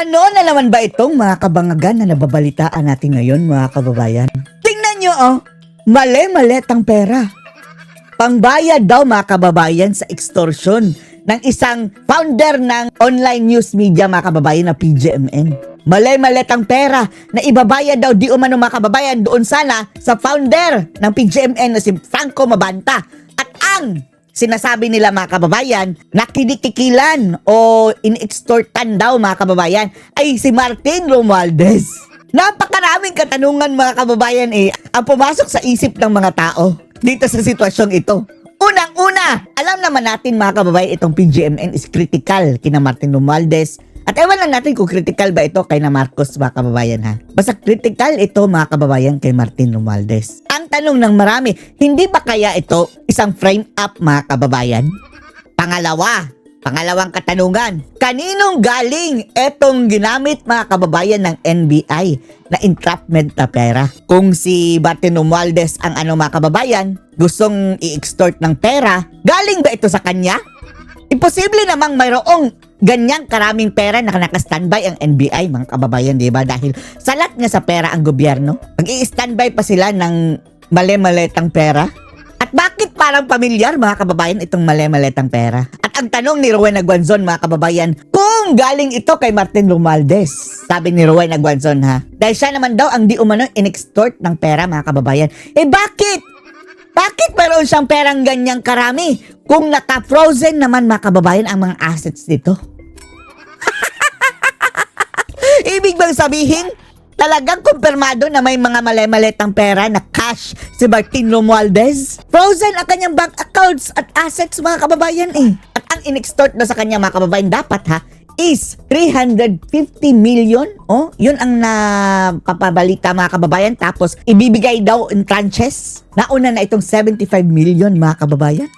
Ano na naman ba itong mga kabangagan na nababalitaan natin ngayon, mga kababayan? Tingnan nyo, mali-mali ang pera. Pangbayad daw, mga kababayan, sa extortion ng isang founder ng online news media, mga kababayan, na PGMN. Mali-mali ang pera na ibabayad daw di umano, mga kababayan, doon sana sa founder ng PGMN na si Franco Mabanta. At ang sinasabi nila, mga kababayan, na kinikikilan o in-extortan daw, mga kababayan, ay si Martin Romualdez. Napakaraming katanungan, mga kababayan, ang pumasok sa isip ng mga tao dito sa sitwasyong ito. Unang-una, alam naman natin, mga kababayan, itong PGMN is critical kina Martin Romualdez. At ewan lang natin kung critical ba ito kay na Marcos, mga kababayan, ha? Basta critical ito, mga kababayan, kay Martin Romualdez. Ang tanong ng marami, hindi ba kaya ito isang frame up, mga kababayan? Pangalawang katanungan, kaninong galing etong ginamit, mga kababayan, ng NBI na entrapment na pera? Kung si Martin Romualdez ang mga kababayan, gustong i-extort ng pera, galing ba ito sa kanya? Imposible namang mayroong ganyang karaming pera na naka-standby ang NBI, mga kababayan, di ba? Dahil salat nga sa pera ang gobyerno. Mag-i-standby pa sila ng mali-maletang pera. At bakit parang pamilyar, mga kababayan, itong mali-maletang pera? At ang tanong ni Rowena Guanzon, mga kababayan, kung galing ito kay Martin Romualdez. Sabi ni Rowena Guanzon, ha? Dahil siya naman daw ang di umano in-extort ng pera, mga kababayan. Bakit? Bakit meron siyang perang ganyang karami kung naka-frozen naman, mga kababayan, ang mga assets nito? Ibig bang sabihin, talagang kumpirmado na may mga mali-malitang pera na cash si Martin Romualdez? Frozen ang kanyang bank accounts at assets, mga kababayan, At ang in-extort na sa kanya, mga kababayan, dapat is 350 million. Yun ang napapabalita, mga kababayan. Tapos, ibibigay daw in tranches. Nauna na itong 75 million, mga kababayan.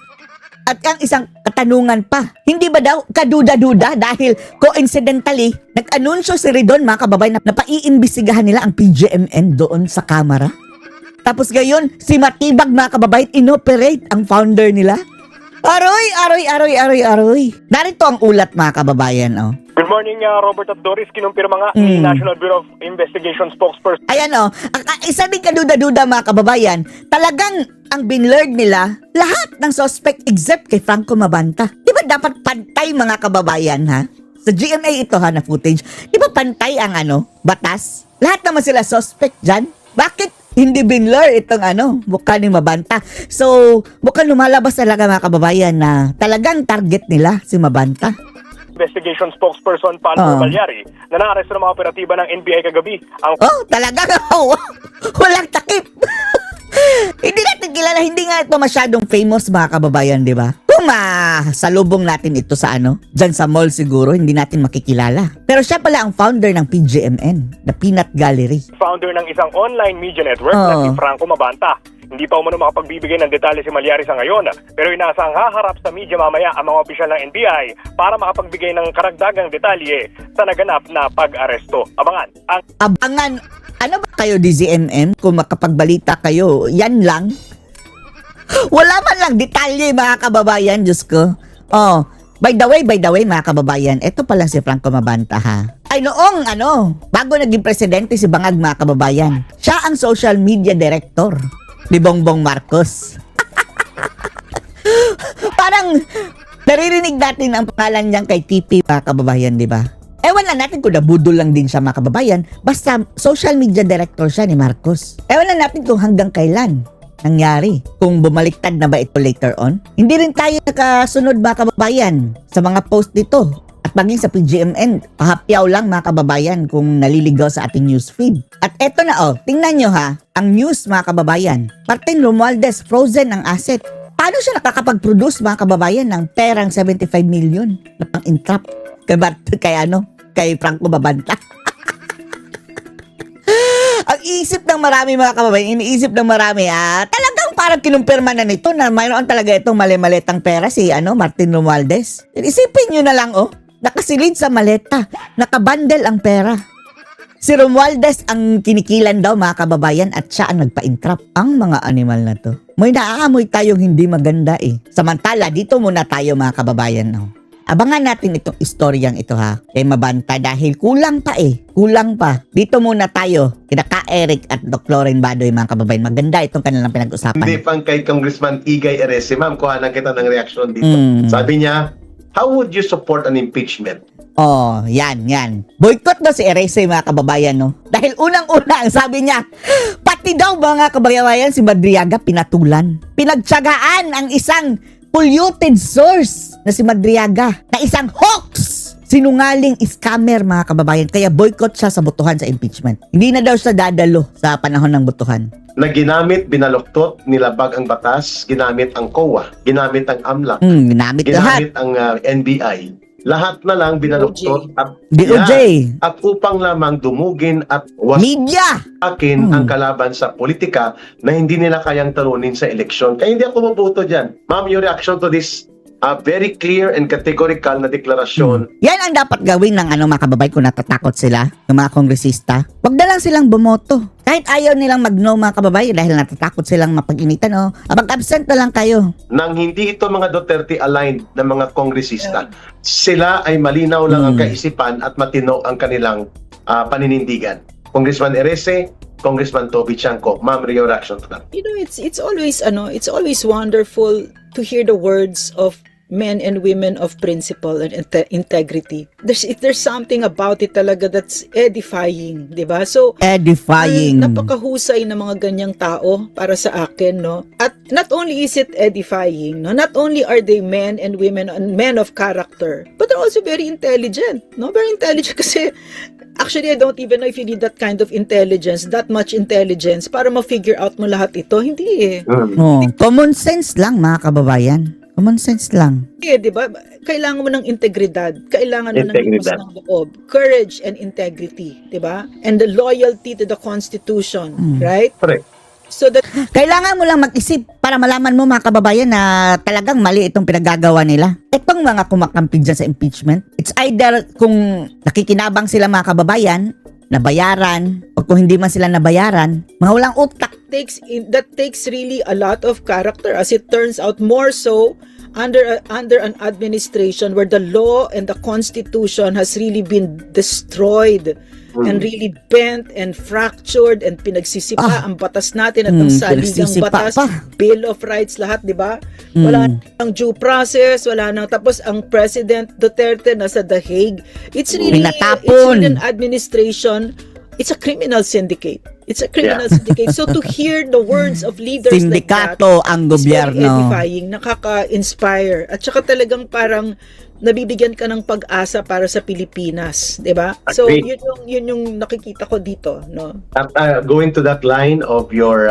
At ang isang katanungan pa, hindi ba daw kaduda-duda dahil coincidentally, nag-anunsyo si Ridon, mga kababayan, na paiimbestigahan nila ang PGMN doon sa kamera? Tapos gayon, si Matibag, mga kababayan, inoperate ang founder nila? Aroy. Narito ang ulat, mga kababayan, Good morning, Robert at Doris. Kinumpirma nga ni National Bureau of Investigation spokesperson. Ayan, isa din kaduda-duda, mga kababayan, talagang ang binlurred nila lahat ng suspect except kay Franco Mabanta. Di ba dapat pantay, mga kababayan, ha? Sa GMA ito, na footage. Di ba pantay ang batas? Lahat naman sila suspect dyan. Bakit hindi binlur itong mukha ni Mabanta? So, mukhang lumalabas talaga, mga kababayan, na talagang target nila si Mabanta. Investigation spokesperson Palmer Balyari na naaresto ng mga operatiba ng NBI kagabi. Talaga? Walang takip. Hindi natin kilala, hindi nga ito masyadong famous, mga kababayan, di ba? Kung salubong natin ito sa dyan sa mall siguro, hindi natin makikilala. Pero siya pala ang founder ng PGMN, The Peanut Gallery. Founder ng isang online media network na si Franco Mabanta. Hindi pa umano makapagbibigay ng detalye si Malyari sa ngayon, pero inaasang haharap sa media mamaya ang mga opisyal ng NBI para makapagbigay ng karagdagang detalye sa naganap na pag-aresto. Abangan. Ano ba kayo, DZMM? Kung makapagbalita kayo, yan lang. Wala man lang detalye, mga kababayan, Diyos ko. By the way, mga kababayan, ito pa lang si Franco Mabanta, ha? Ay noong, bago naging presidente si Bangag, mga kababayan, siya ang social media director ni Bongbong Marcos. Parang naririnig natin ang pangalan niyang kay TP, mga kababayan, di ba? Ewan lang natin kung nabudol lang din siya, mga kababayan. Basta social media director siya ni Marcos. Ewan lang natin kung hanggang kailan nangyari. Kung bumaliktad na ba ito later on. Hindi rin tayo nakasunod, mga kababayan, sa mga post nito. At maging sa PGMN, pahapyaw lang, mga kababayan, kung naliligaw sa ating newsfeed. At eto na, tingnan nyo, ang news, mga kababayan. Martin Romualdez, frozen ang asset. Paano siya nakakapag-produce, mga kababayan, ng perang 75 million na pang-entrap kay Franco Mabanta? Ang isip ng marami, mga kababayan, iniisip ng marami, talagang parang kinumpirma na nito na mayroon talaga itong mali-malitang pera si Martin Romualdez. Isipin nyo na lang, nakasilid sa maleta, nakabundle ang pera. Si Romualdez ang kinikilan daw, mga kababayan, at siya ang nagpa-entrap. Ang mga animal na to. May naaamoy tayong hindi maganda, Samantala, dito muna tayo, mga kababayan, Abangan natin itong istoryang ito ha. Kay Mabanta dahil kulang pa eh. Kulang pa. Dito muna tayo. Kina Ka Eric at Doc Lauren Badoy mga kababayan. Maganda itong kanilang pinag-usapan. Hindi pang kay Congressman Igay Erese, ma'am, kuhanan kita ng reaksyon dito. Sabi niya, how would you support an impeachment? Oh, yan. Boycott daw si Erese mga kababayan, no? Dahil unang-una ang sabi niya, pati daw mga kababayan si Madriaga pinatulan. Pinagtsagaan ang isang polluted source na si Madriaga, na isang hoax. Sinungaling scammer mga kababayan. Kaya boycott siya sa botohan sa impeachment. Hindi na daw siya dadalo sa panahon ng botohan. Na ginamit, binaluktot, nilabag ang batas, ginamit ang COA, ginamit ang AMLAC, Ginamit lahat. ginamit ang NBI. Lahat na lang binaluktot at DOJ. at upang lamang dumugin at Media. wasakin ang kalaban sa politika na hindi nila kayang talunin sa eleksyon. Kaya hindi ako mabuto dyan. Ma'am, your reaction to this very clear and categorical na deklarasyon. Yan ang dapat gawin ng mga kababayan kung natatakot sila, ng mga kongresista. Wag na lang silang bumoto. Kahit ayaw nilang mag-no mga kababayan dahil natatakot silang mapag-initan o abag-absent na lang kayo. Nang hindi ito mga Duterte aligned na mga kongresista, sila ay malinaw lang ang kaisipan at matino ang kanilang paninindigan. Congressman Erese, Congressman Toby Chanco, ma'am, your reaction to that? You know, it's always wonderful to hear the words of men and women of principle and integrity. There's something about it talaga that's edifying, 'di ba? So Edifying. napakahusay ng mga ganyang tao para sa akin, no? At not only is it edifying, no? Not only are they men and women and men of character, but they're also very intelligent, no? Very intelligent kasi actually I don't even know if you need that kind of intelligence, that much intelligence para ma-figure out mo lahat ito. Hindi eh. Oh, common sense lang mga kababayan. Common sense lang. Eh, 'di ba? Kailangan mo ng integridad, kailangan mo ng lakas ng loob, courage and integrity, 'di ba? And the loyalty to the Constitution, right? Correct. So that Kailangan mo lang mag-isip para malaman mo mga kababayan na talagang mali itong pinagagawa nila. Itong mga kumakampi dyan sa impeachment, it's either kung nakikinabang sila mga kababayan, nabayaran, o kung hindi man sila nabayaran, mga walang utak. that takes really a lot of character, as it turns out, more so under an administration where the law and the Constitution has really been destroyed and really bent and fractured and pinagsisipa ang batas natin at ang saligang pinagsisipa batas, pa. Bill of Rights, lahat, di ba? Wala nang due process, wala nang, tapos ang President Duterte nasa The Hague. It's really an administration. It's a criminal syndicate. It's a criminal syndicate. So to hear the words of leaders Sindikato like that ang is very gobyerno. edifying, nakaka-inspire. At saka talagang parang nabibigyan ka ng pag-asa para sa Pilipinas, 'di ba? So Agree. yun yung nakikita ko dito, no? Going to that line of your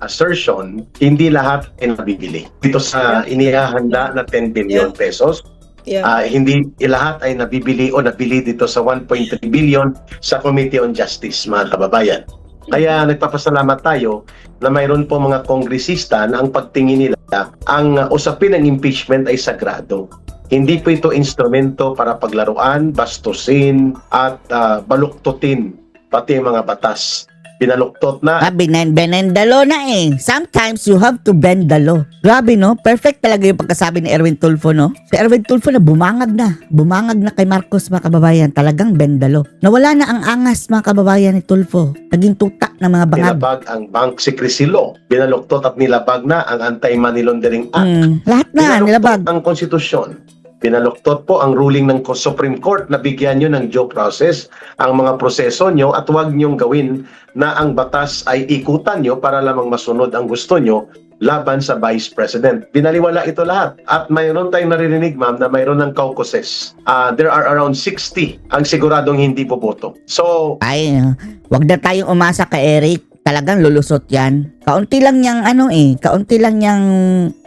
assertion, hindi lahat ay nabibili. Dito sa inihahanda na 10 billion pesos, Yeah. hindi lahat ay nabibili o nabili dito sa 1.3 billion sa Committee on Justice, mga kababayan. Kaya nagpapasalamat tayo na mayroon po mga kongresista na ang pagtingin nila, ang usapin ng impeachment ay sagrado. Hindi po ito instrumento para paglaruan, bastusin, at baluktutin pati mga batas. Binaluktot na. Bend the law na eh. Sometimes you have to bend the law. Grabe no? Perfect talaga yung pagkasabi ni Erwin Tulfo, no? Si Erwin Tulfo na bumangag na. Bumangag na kay Marcos, mga kababayan. Talagang bend the law. Nawala na ang angas, mga kababayan, ni Tulfo. Naging tuta ng mga bangag. Nilabag ang Bank Secrecy Law. Binaluktot at nilabag na ang Anti-Money Laundering Act. Lahat na, nilabag. Ang konstitusyon. Binaluktot po ang ruling ng Supreme Court na bigyan nyo ng due process ang mga proseso nyo at huwag nyong gawin na ang batas ay ikutan nyo para lamang masunod ang gusto nyo laban sa Vice President. Binaliwala ito lahat. At mayroon tayong naririnig, ma'am, na mayroon ng caucuses. There are around 60 ang siguradong hindi boboto. So, Ay, wag na tayong umasa kay Eric. Talagang lulusot yan. Kaunti lang niyang kaunti lang niyang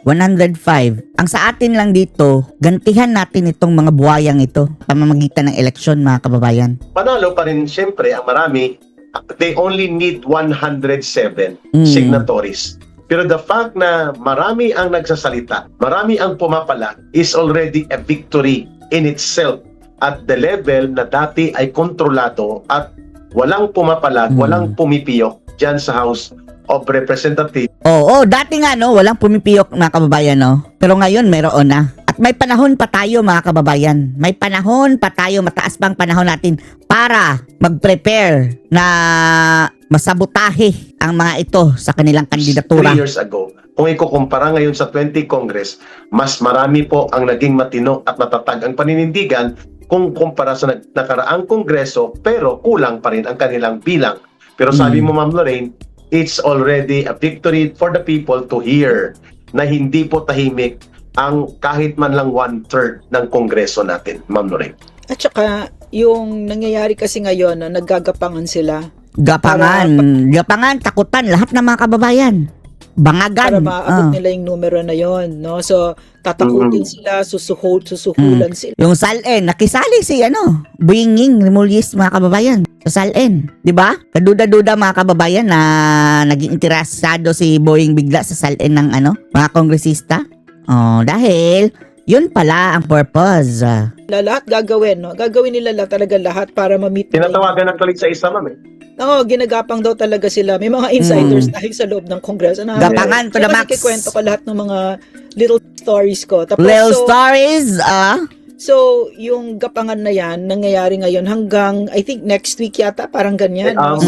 105. Ang sa atin lang dito, gantihan natin itong mga buhayang ito pamamagitan ng eleksyon, mga kababayan. panalo pa rin siyempre ang marami. They only need 107 signatories. Pero the fact na marami ang nagsasalita, marami ang pumapala is already a victory in itself at the level na dati ay kontrolado at walang pumapalag, walang pumipiyok dyan sa House of Representatives. Oo, dati nga no, walang pumipiyok, mga kababayan, no. Pero ngayon meron na. At may panahon pa tayo mga kababayan. May panahon pa tayo, mataas pang panahon natin para mag-prepare na masabotahe ang mga ito sa kanilang 3 kandidatura. years ago. Kung ikukumpara ngayon sa 20 Congress, mas marami po ang naging matino at matatag ang paninindigan kung kumpara sa nakaraang Kongreso, pero kulang pa rin ang kanilang bilang. Pero sabi mo, Ma'am Lorraine, it's already a victory for the people to hear na hindi po tahimik ang kahit man lang 1/3 ng Kongreso natin, Ma'am Lorraine. At saka, yung nangyayari kasi ngayon, no, naggagapangan sila Gapangan, takutan, lahat ng mga kababayan. Bangagan. para maabot nila yung numero na yon, no? So, tatakutin sila, susuhulan sila. Yung Salen, nakisali si Buinging Remulyes mga kababayan sa Salen, 'di ba? Kaduda-duda mga kababayan na naging interesado si Boying bigla sa Salen ng mga kongresista. Oh, dahil yun pala ang purpose. Lahat gagawin, no? Gagawin nila talaga lahat para ma-meet nila. Tinatawagan actually sa isa, Ma'am. Oo, ginagapang daw talaga sila. May mga insiders dahil sa loob ng Kongreso. Gapangan to the max. Kikwento ko lahat ng mga little stories ko. Tapos, Little stories, So, yung gapangan na yan, nangyayari ngayon hanggang, I think, next week yata, parang ganyan. no?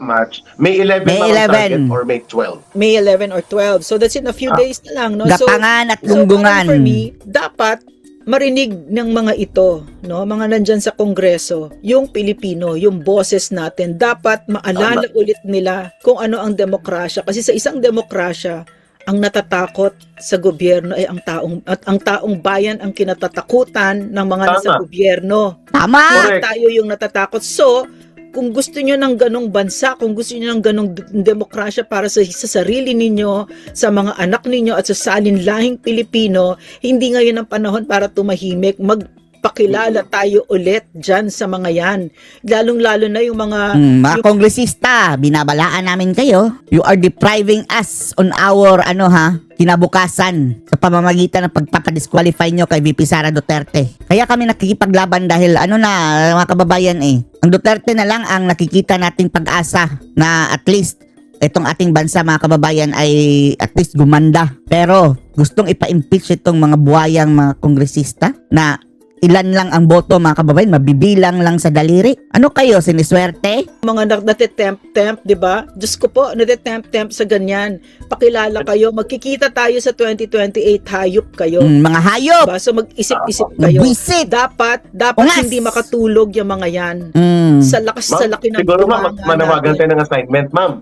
March. May 11 May ba ang 11. target or May 12? May 11 or 12. So, that's in a few days na lang. No? Gapangan at So, lunggungan. parang for me, dapat marinig ng mga ito, no, mga nandyan sa Kongreso, yung Pilipino, yung boses natin, dapat maalala ulit nila kung ano ang demokrasya. Kasi sa isang demokrasya, ang natatakot sa gobyerno ay ang taong bayan ang kinatatakutan ng mga nasa Tama. gobyerno. Tama. Correct. Tayo yung natatakot. So, kung gusto nyo ng ganong bansa, kung gusto nyo ng ganong demokrasya para sa sarili ninyo, sa mga anak ninyo at sa salinlahing Pilipino, hindi ngayon ang panahon para tumahimik. Magpakilala tayo ulit dyan sa mga yan. Lalong-lalo na yung mga... Mga kongresista, binabalaan namin kayo. You are depriving us on our kinabukasan sa pamamagitan ng pagpapadisqualify nyo kay VP Sara Duterte. Kaya kami nakikipaglaban dahil mga kababayan ang Duterte na lang ang nakikita nating pag-asa na at least itong ating bansa mga kababayan ay at least gumanda. Pero gustong ipa-impeach itong mga buhayang mga kongresista na ilan lang ang boto mga kababayan, mabibilang lang sa daliri. Ano kayo, siniswerte? mga natitempt-tempt, di ba? Diyos ko po, natitempt-tempt sa ganyan. Pakilala kayo, magkikita tayo sa 2028, hayop kayo. Mga hayop! Diba? So mag-isip-isip kayo. Nabwisit! Dapat Ungas! hindi makatulog yung mga yan. Sa lakas Ma'am, sa laki ng siguro bunganga manawagan natin. tayo ng assignment, Ma'am.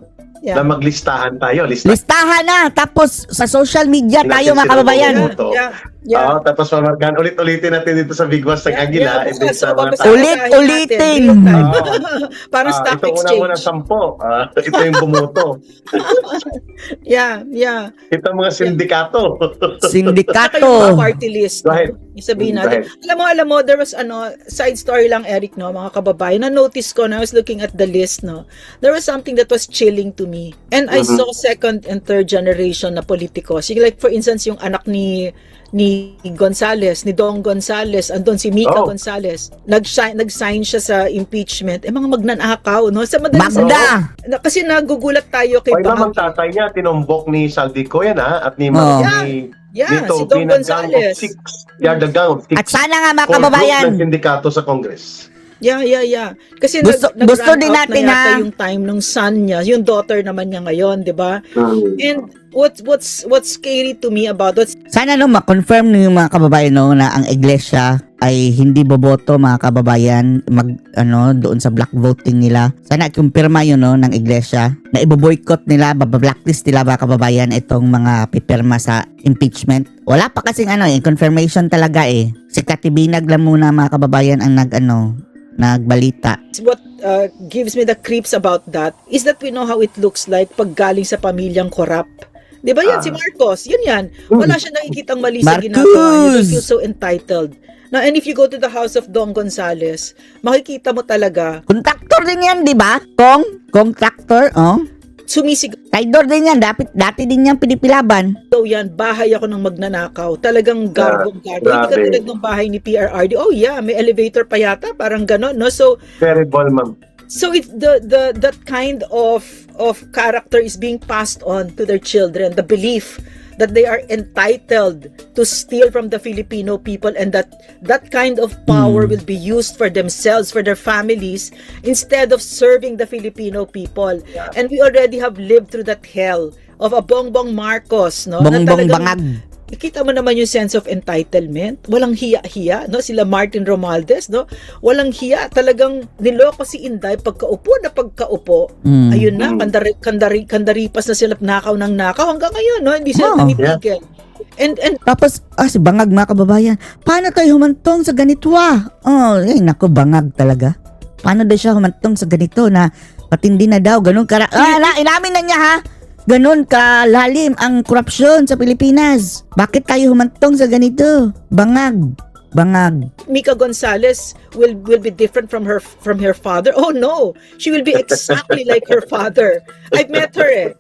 Yeah. Na maglistahan tayo. Listahan na! Tapos sa social media Hindi tayo natin mga kababayan. sila Yeah. Tapos pamamarkahan, ulit-ulitin natin dito sa Big Boss ng Agila. And then sa mga Ulit-ulitin. Parang stock ito exchange. unang 10. Ito yung bumoto. Yeah. Ito mga sindikato. Saka yung mga Sindikato. party list. Go ahead. Isabihin Go natin. Alam mo, there was side story lang, Eric, no, mga kababayan. Na-notice ko, na I was looking at the list, no, there was something that was chilling to me. And I saw second and third generation na politikos. Like, for instance, yung anak ni Gonzales, ni Dong Gonzales, andun si Mika Gonzales. Nag-sign siya sa impeachment. Mga magnanakaw, no? Sa madaling Magda! kasi nagugulat tayo kay Oy, ma'am, ang Bahagi. tatay niya, tinombok ni Saldico yan, at ni Yeah, Nito, si Dong Gonzales. The gang of six. At sana nga mga For kababayan, group ng sindikato sa Congress. Yeah. Kasi Gusto nag-run din out natin, na yata ha? yung time ng son niya, yung daughter naman niya ngayon, 'di ba? And what's scary to me about it, sana ma-confirm ng mga kababayan na ang iglesia ay hindi boboto mga kababayan doon sa black voting nila. Sana kumpirma yun ng iglesia na ibo-boycott nila, blacklist nila mga kababayan itong mga pipirma sa impeachment. Wala pa kasing confirmation talaga Si Katibinag lang muna mga kababayan ang nagbalita. what gives me the creeps about that is that we know how it looks like pag galing sa pamilyang corrupt. 'Di ba yan si Marcos? Yun yan. Wala siya nakikitang mali sa ginagawa niya. He feels so entitled. Now, and if you go to the house of Dong Gonzales, makikita mo talaga Kontraktor din yan, di ba? Kontraktor, sumisig Traidor din yan. Dati din yan pinipilaban. daw yan, bahay ako ng magnanakaw. Talagang garbong-garbo. Hindi grabe. katulad ng bahay ni PRRD. Oh yeah, may elevator pa yata, parang gano'n, no? So Terrible, ma'am. it's that kind of character is being passed on to their children. The belief that they are entitled to steal from the Filipino people, and that kind of power will be used for themselves, for their families, instead of serving the Filipino people. And we already have lived through that hell of a Bongbong Marcos, no? Na Bongbong talagang- bangag. Kita mo naman yung sense of entitlement. Walang hiya-hiya, no? Sila Martin Romualdez, no? Walang hiya. Talagang niloko si Inday pagkaupo na pagkaupo. Ayun na, kandaripas na sila nakaw ng nakaw. Hanggang ngayon, no? Hindi sila Oh. nanitigil. And Tapos, si bangag mga kababayan, paano tayo humantong sa ganito ay naku, bangag talaga. Paano daw siya humantong sa ganito na patindi na daw, ganun inamin na niya ha. Ganun kalalim ang korupsyon sa Pilipinas. Bakit tayo humantong sa ganito? Bangag. Mika Gonzalez will be different from her father. Oh no, she will be exactly like her father. I've met her.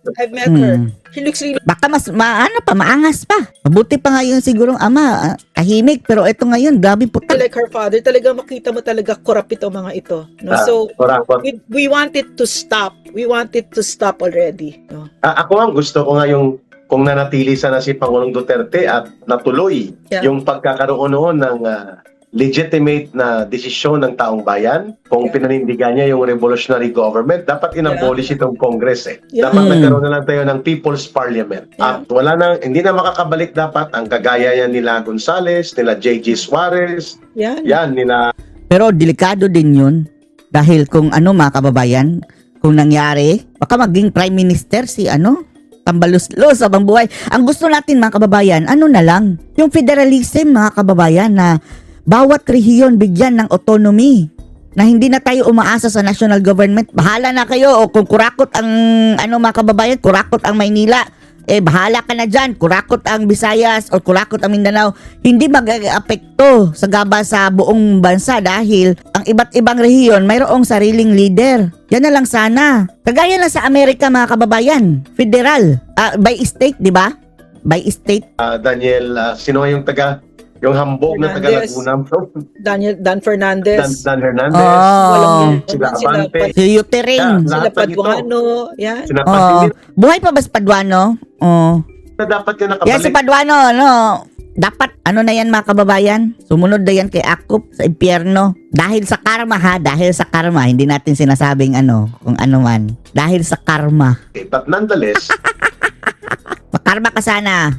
She looks really Baka maangas pa. Mabuti pa ngayon sigurong ama, tahimik. Pero ito ngayon, grabe po. like her father. Talaga makita mo talaga korap ito mga ito. No? So we want it to stop. We want it to stop already. No? Ako ang gusto ko nga yung kung nanatili sana si Pangulong Duterte at natuloy yung pagkakaroon noon ng legitimate na desisyon ng taong bayan, kung pinanindigan niya yung revolutionary government, dapat inabolish itong Congress eh. Yeah. Dapat nagkaroon na lang tayo ng People's Parliament. At hindi na makakabalik dapat ang kagaya yan nila Gonzales, nila J.G. Suarez, yan nila. Pero delikado din yun. Dahil kung mga kababayan, kung nangyari, baka maging prime minister si tambaluslos habang buhay. Ang gusto natin mga kababayan, na lang, yung federalism mga kababayan na bawat rehiyon bigyan ng autonomy. Na hindi na tayo umaasa sa national government. Bahala na kayo o kung kurakot ang mga kababayan, kurakot ang Maynila. Bahala ka na dyan. Kurakot ang Visayas o kurakot ang Mindanao. Hindi mag-apekto sa sa buong bansa dahil ang iba't ibang rehiyon mayroong sariling leader. Yan na lang sana. Kagaya lang sa Amerika mga kababayan. Federal. By state, di ba? By state. Daniel, sino yung yung hambog na taga Fernandez. Laguna? Dan Fernandez. Dan Hernandez. Sila Sila Abante. Si Utering. Sila Lahat ng ito. Paduano. Yan. Sila Paduano. Buhay pa ba si Paduano? Na dapat yan nakabalik. Yan si Paduano, dapat, na yan mga kababayan? Sumunod na yan kay Akop sa impyerno. Dahil sa karma dahil sa karma. Hindi natin sinasabing kung ano man. Dahil sa karma. Okay, but nonetheless, Makarma ka sana.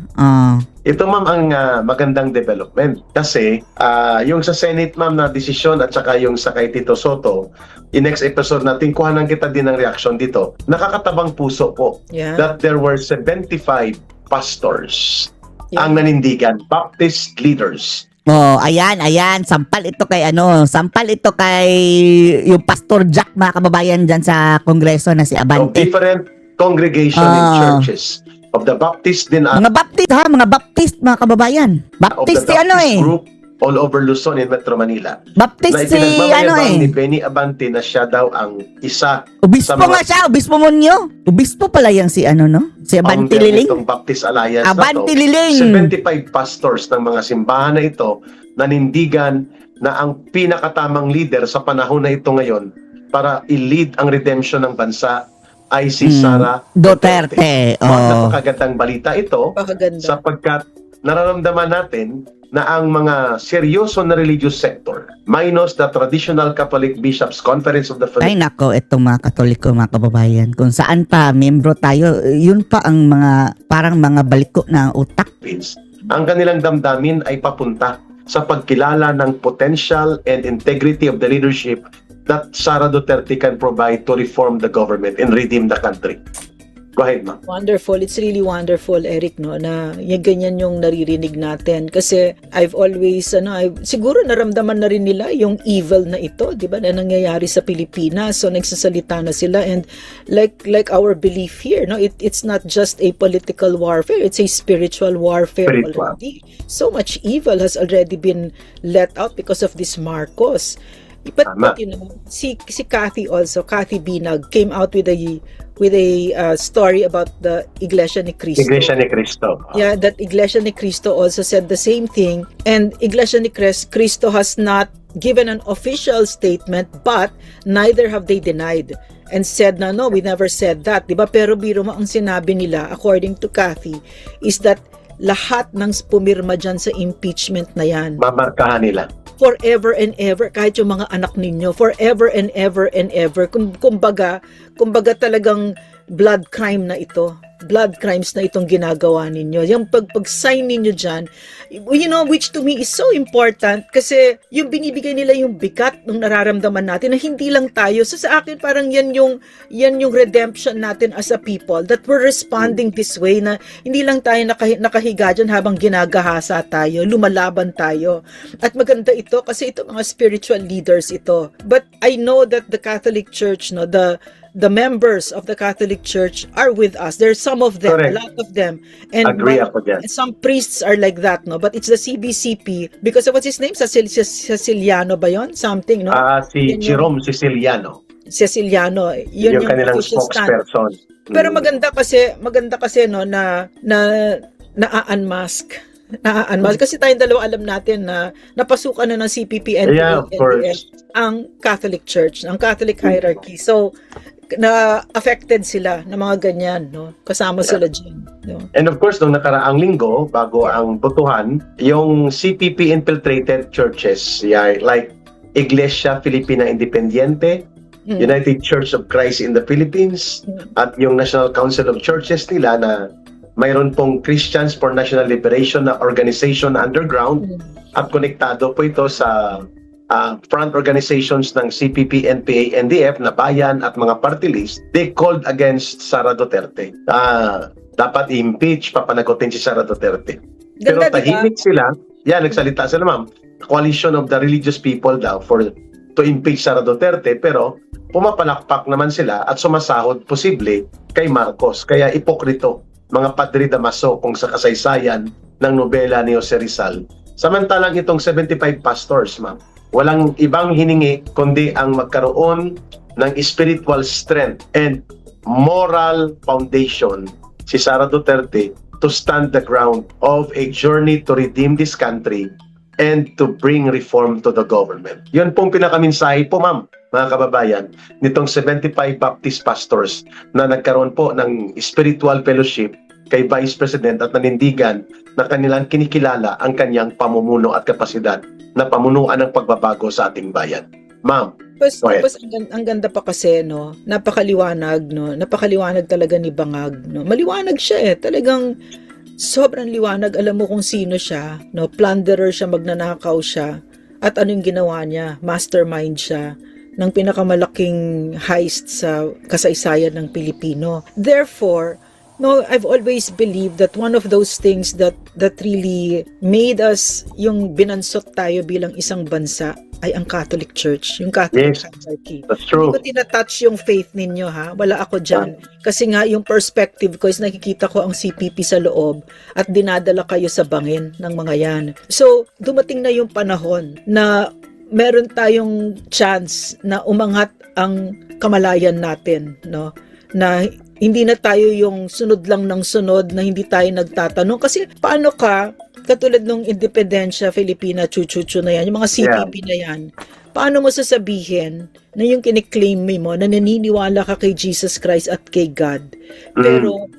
ito ma'am ang magandang development. Kasi yung sa Senate ma'am na desisyon at saka yung sa kay Tito Soto, in next episode natin, kuhanan kita din ng reaction dito. Nakakatabang puso po that there were 75 pastors ang nanindigan, Baptist leaders. Ayan. Sampal ito kay yung Pastor Jack mga kababayan dyan sa Kongreso na si Of Abante. different congregation and churches. Of the Baptist din Mga Baptist mga kababayan. of Baptist the si Baptist group all over Luzon in Metro Manila. Baptist Na si ipinagmamayabang ni Benny Abante na siya daw ang isa Obispo sa mga nga siya, Obispo Monyo. Obispo pala yung si Si Abante founder Liling. nitong Baptist Alliance Abante na to. Liling. 75 pastors ng mga simbahan na ito nanindigan na ang pinakatamang leader sa panahon na ito ngayon para i-lead ang redemption ng bansa ay si Sara Duterte. Napakagandang balita ito Pakaganda. sapagkat nararamdaman natin na ang mga seryoso na religious sector minus the traditional Catholic Bishops Conference of the Ay Philippines nako, itong mga Katoliko, mga kababayan. Kung saan pa membro tayo, yun pa ang parang mga baliko na utak. ang kanilang damdamin ay papunta sa pagkilala ng potential and integrity of the leadership that Sara Duterte can provide to reform the government and redeem the country. Go ahead, ma'am. Wonderful. It's really wonderful, Eric, no, na yung ganyan yung naririnig natin. Kasi I've always, siguro naramdaman na rin nila yung evil na ito, di ba, na nangyayari sa Pilipinas. So, nagsasalita na sila. And like our belief here, no, it's not just a political warfare, it's a spiritual warfare already. So much evil has already been let out because of this Marcos. But si Kathy Binag came out with a story about the Iglesia ni Cristo. Iglesia ni Cristo. Yeah, that Iglesia ni Cristo also said the same thing. And Iglesia ni Cristo has not given an official statement, but neither have they denied and said na no, we never said that, 'di ba? Pero biro mo ang sinabi nila according to Kathy is that lahat ng pumirma dyan sa impeachment na yan Mamarkahan nila. forever and ever, kahit yung mga anak ninyo, forever and ever and ever. Kumbaga talagang blood crime na ito. Blood crimes na itong ginagawa ninyo. Yung pag-sign ninyo dyan, which to me is so important kasi yung binibigay nila yung bigat ng nararamdaman natin na hindi lang tayo. So sa akin parang yan yung redemption natin as a people, that we're responding this way, na hindi lang tayo nakahiga dyan habang ginagahasa tayo, lumalaban tayo. At maganda ito kasi ito mga spiritual leaders ito. But I know that the Catholic Church, the members of the Catholic Church are with us. There's some of them, Correct. a lot of them. And Agree ako dyan. some priests are like that, no? But it's the CBCP because of what's his name? Ceciliano ba yun? Something, no? Si Yun yung- Jerome Siciliano, Ceciliano. Yun yung kanilang official stand. spokesperson. Pero maganda kasi no na na-unmask kasi tayong dalawa alam natin na napasukan na ng CPP and Yeah, of course. ang Catholic Church, ang Catholic hierarchy. So na affected sila ng mga ganyan, no? Kasama sila diyan, no? And of course, nung nakaraang linggo, bago ang botohan, yung CPP infiltrated churches, like Iglesia Filipina Independiente, United Church of Christ in the Philippines, at yung National Council of Churches nila na mayroon pong Christians for National Liberation na organization na underground, at konektado po ito sa front organizations ng CPP, NPA, NDF na bayan at mga party list. They called against Sara Duterte. Dapat i-impeach, papanagutin si Sara Duterte. Pero Ganda, diba? tahimik sila. Nagsalita sila, ma'am. Coalition of the religious people daw to impeach Sara Duterte, pero pumapalakpak naman sila at sumasahod posible kay Marcos. Kaya ipokrito, mga Padre Damaso kung sa kasaysayan ng nobela ni Jose Rizal. Samantalang itong 75 pastors, ma'am, walang ibang hiningi kundi ang magkaroon ng spiritual strength and moral foundation si Sara Duterte to stand the ground of a journey to redeem this country and to bring reform to the government. Yun pong pinakaminsahe po, ma'am, mga kababayan, nitong 75 Baptist pastors na nagkaroon po ng spiritual fellowship kay Vice President at nanindigan na kanilang kinikilala ang kanyang pamumuno at kapasidad na pamunuan ng pagbabago sa ating bayan. Ma'am, go ahead. Tapos ang ganda pa kasi, no, napakaliwanag talaga ni Bangag, no. Maliwanag siya talagang sobrang liwanag. Alam mo kung sino siya, no, plunderer siya, magnanakaw siya, at anong ginawa niya, mastermind siya ng pinakamalaking heist sa kasaysayan ng Pilipino. Therefore, no, I've always believed that one of those things that really made us yung binansot tayo bilang isang bansa ay ang Catholic Church, yung Catholic Yes. hierarchy. That's true. Hindi ko tinatouch yung faith ninyo, ha? Wala ako dyan. Kasi nga yung perspective ko is nakikita ko ang CPP sa loob at dinadala kayo sa bangin ng mga yan. So, dumating na yung panahon na meron tayong chance na umangat ang kamalayan natin, no? Na hindi na tayo yung sunod lang ng sunod, na hindi tayo nagtatanong. Kasi paano ka, katulad nung Independencia Filipina, chuchuchu na yan, yung mga CPP na yan, paano mo sasabihin na yung kiniklaim mo na naniniwala ka kay Jesus Christ at kay God, pero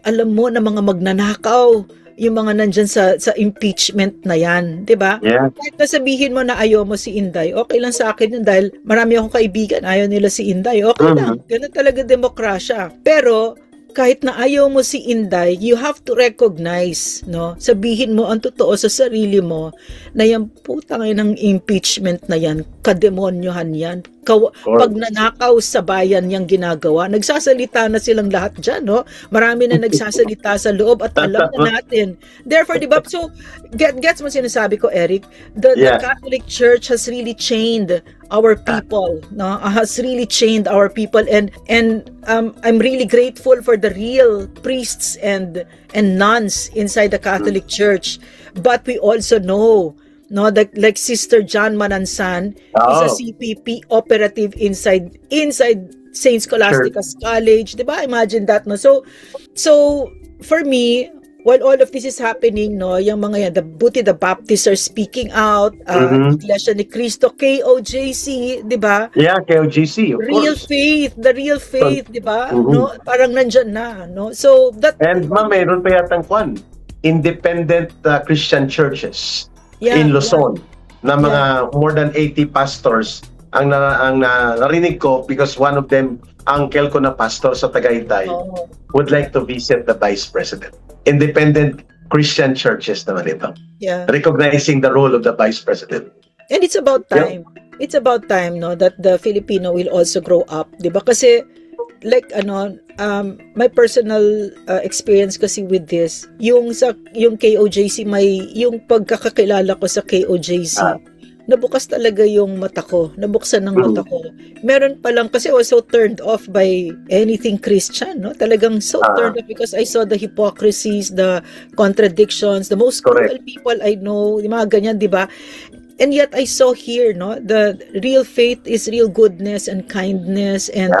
alam mo na mga magnanakaw yung mga nandyan sa impeachment na yan, di ba? Yeah. Kahit nasabihin mo na ayaw mo si Inday, okay lang sa akin yun dahil marami akong kaibigan, ayaw nila si Inday, okay lang. Ganun talaga demokrasya. Pero kahit na ayaw mo si Inday, you have to recognize, no? Sabihin mo ang totoo sa sarili mo na yung putang ng impeachment na yan, kademonyohan yan. Pagnanakaw sa bayan yung ginagawa. Nagsasalita na silang lahat dyan, no? Marami na nagsasalita sa loob at alam na natin. Therefore, di ba? So, gets mo sinasabi ko, Eric? The Catholic Church has really chained our people, no? Has really chained our people, and I'm really grateful for the real priests and nuns inside the Catholic Church. But we also know, no, that like Sister John Manansan is a CPP operative inside Saint Scholastica's College, 'di ba? Imagine that, no? So for me, while all of this is happening, no, yung mga yan, buti the Baptists are speaking out, Iglesia ni Cristo, KOJC, di ba? Yeah, KOGC, of Real course. faith, the real faith, di ba? Mhm. No, parang nandyan na, no? So that And ma'am, mayroon pa yatang independent Christian churches yeah, in Luzon na mga more than 80 pastors ang narinig ko because one of them, uncle ko na pastor sa Tagaytay, oh, would like to visit the Vice President. Independent Christian churches naman ito. yeah. Recognizing the role of the Vice President. And it's about time. It's about time, no, that the Filipino will also grow up, 'di ba? Kasi like my personal experience kasi with this, yung KOJC, yung pagkakakilala ko sa KOJC, nabukas talaga yung mata ko, nabuksan ng mata ko. Meron pa lang kasi I was so turned off by anything Christian, no? Talagang so turned off because I saw the hypocrisies, the contradictions, the most cruel people I know, yung mga ganyan, 'di ba? And yet I saw here, no, the real faith is real goodness and kindness, and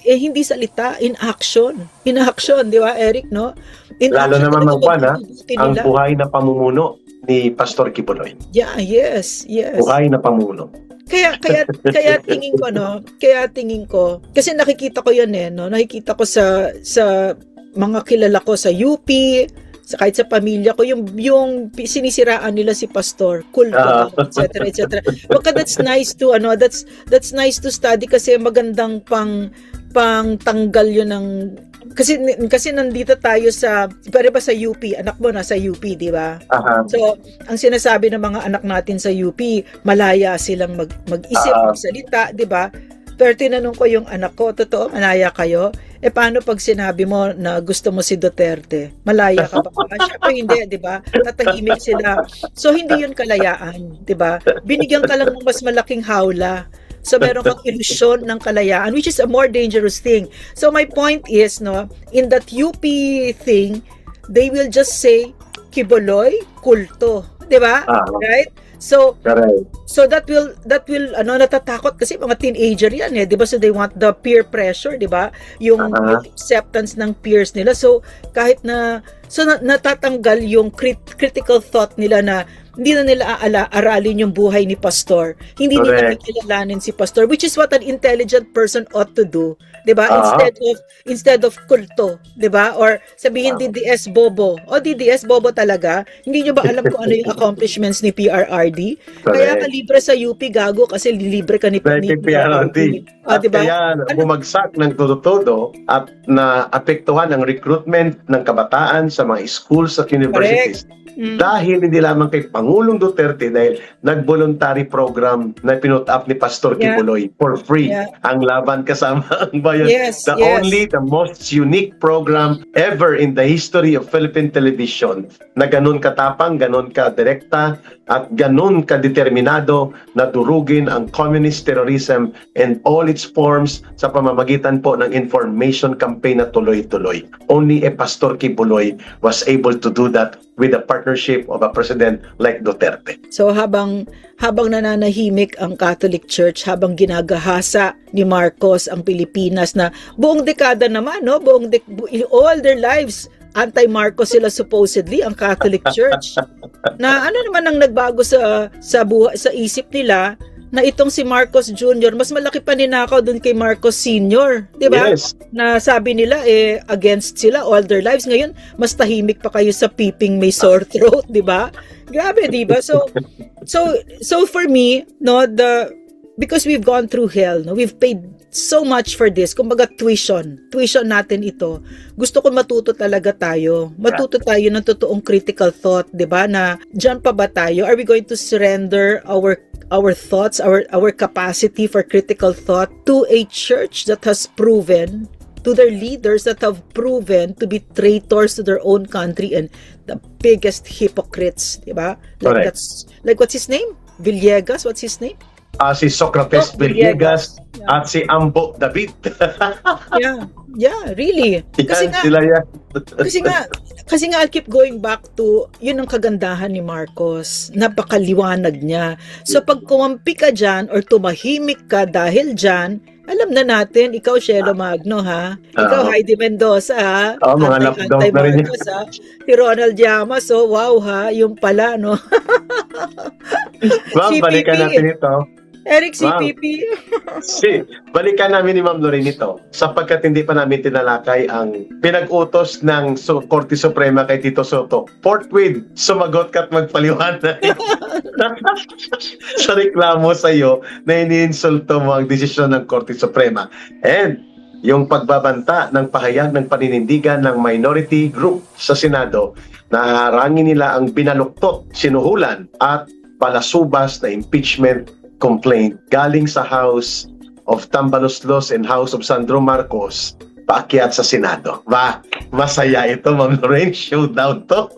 hindi salita, in action, di ba, Eric, no? In Lalo action, naman talaga ang buhay na pamumuno ni Pastor Kibuloy. Yeah, yes. Buhay na pamuno. Kaya tingin ko kasi nakikita ko 'yan no, nakikita ko sa mga kilala ko sa UP, kahit sa pamilya ko, yung sinisiraan nila si pastor, kulto, etc. Baka that's nice to that's nice to study kasi magandang pang tanggal yun ng kasi nandito tayo pero ba sa UP, anak mo nasa UP, di ba? So, ang sinasabi ng mga anak natin sa UP, malaya silang mag-isip, magsalita, di ba? Pero tinanong ko yung anak ko, totoo, malaya kayo? Paano pag sinabi mo na gusto mo si Duterte? Malaya ka ba? Siyempre hindi, di ba? Tatahimik sila. So, hindi yun kalayaan, di ba? Binigyan ka lang ng mas malaking hawla. So, meron kang ilusyon ng kalayaan, which is a more dangerous thing. So, my point is, no, in that UP thing, they will just say, Kibuloy, kulto. Di ba? Right? So that will natatakot kasi mga teenager yan di ba? So they want the peer pressure, di ba? Yung acceptance ng peers nila. So kahit natatanggal yung critical thought nila na hindi na nila aralin yung buhay ni pastor. Hindi nila kilalanin si pastor, which is what an intelligent person ought to do, 'di ba? Instead of kulto, 'di ba? Or sabihin DDS bobo. DDS bobo talaga. Hindi nyo ba alam kung ano yung accomplishments ni PRRD? Kaya ka libre sa UP, gago, kasi libre ka ni PRRD. At diba? kaya bumagsak ng todo-todo at naapektuhan ang recruitment ng kabataan sa mga schools at universities. Dahil hindi lamang kay Pangulong Duterte, dahil nag-voluntary program na pinut up ni Pastor Kibuloy for free ang Laban Kasama ang Bayan. The most unique program ever in the history of Philippine television na ganun katapang, ganun ka-direkta at ganun ka-determinado na durugin ang communist terrorism and all its forms sa pamamagitan po ng information campaign na tuloy-tuloy. Only a Pastor Kibuloy was able to do that with the partnership of a president like Duterte. So habang nananahimik ang Catholic Church, habang ginagahasa ni Marcos ang Pilipinas na buong dekada naman, no, all their lives anti-Marcos sila supposedly, ang Catholic Church. Na ano naman ang nagbago sa isip nila na itong si Marcos Jr. mas malaki pa ninakaw dun kay Marcos Sr. Di ba? Yes. Na sabi nila against sila all their lives. Ngayon, mas tahimik pa kayo sa peeping may sore throat, di ba? Grabe, di ba? So for me, no, because we've gone through hell, no, we've paid so much for this. Kumbaga tuition natin ito. Gusto ko matuto talaga tayo. Matuto tayo ng totoong critical thought, 'di ba? Na diyan pa ba tayo? Are we going to surrender our thoughts, our capacity for critical thought to a church that has proven, to their leaders that have proven to be traitors to their own country and the biggest hypocrites, 'di ba? Like what's his name? Villegas, what's his name? Si Socrates Villegas, At si Ambo David. Yeah, really. Kasi Yan, nga, sila yan. kasi nga I'll keep going back to yun ang kagandahan ni Marcos. Napakaliwanag niya. So pag kumampi ka dyan or tumahimik ka dahil dyan, alam na natin, ikaw Shelo Magno ha. Ikaw Oo. Heidi Mendoza ha. Mga lapdog na rin yun. Marcos ha. Si Ronald Llamas, so wow ha. Yung pala no. Ma'am, balikan CPP. natin ito. Eric Wow. CPP. Balikan namin ni Ma'am Lorraine ito sapagkat hindi pa namin tinalakay ang pinag-utos ng Korte Suprema kay Tito Soto. Forthwith, sumagot ka at magpaliwanag sa reklamo sa iyo na iniinsulto mo ang desisyon ng Korte Suprema. And yung pagbabanta ng pahayag ng paninindigan ng minority group sa Senado na harangin nila ang binaluktot, sinuhulan at palasubas na impeachment complaint galing sa House of Tambaloslos and House of Sandro Marcos paakyat sa Senado. Masaya ito, Ma'am Lorraine. Showdown to.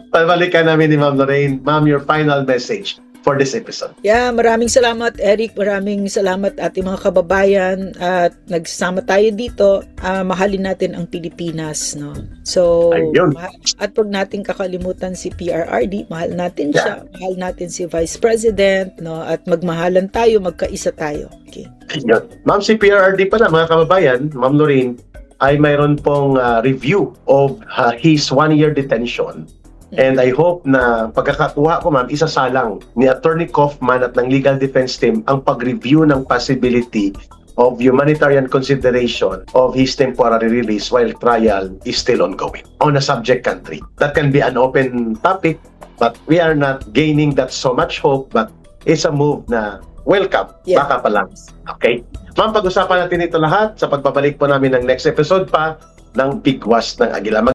Pabalikan namin ni Ma'am Lorraine. Ma'am, your final message for this episode. Yeah, maraming salamat Eric, maraming salamat ating mga kababayan at nagsama tayo dito. Mahalin natin ang Pilipinas, no. So, Ayun. at pag natin kakalimutan si PRRD, mahal natin siya, mahal natin si Vice President, no, at magmahalan tayo, magkaisa tayo. Okay. Ayun. Ma'am, si PRRD pala, mga kababayan, Ma'am Lorraine, ay mayroon pong review of his 1-year detention. And I hope na pagkakakuha ko, ma'am, isasalang ni Attorney Kaufman at ng legal defense team ang pag-review ng possibility of humanitarian consideration of his temporary release while trial is still ongoing on a subject country. That can be an open topic, but we are not gaining that so much hope, but it's a move na welcome. Yeah. Baka pa lang. Okay? Ma'am, pag-usapan natin ito lahat sa pagbabalik po namin ng next episode pa ng Bigwas ng Agila.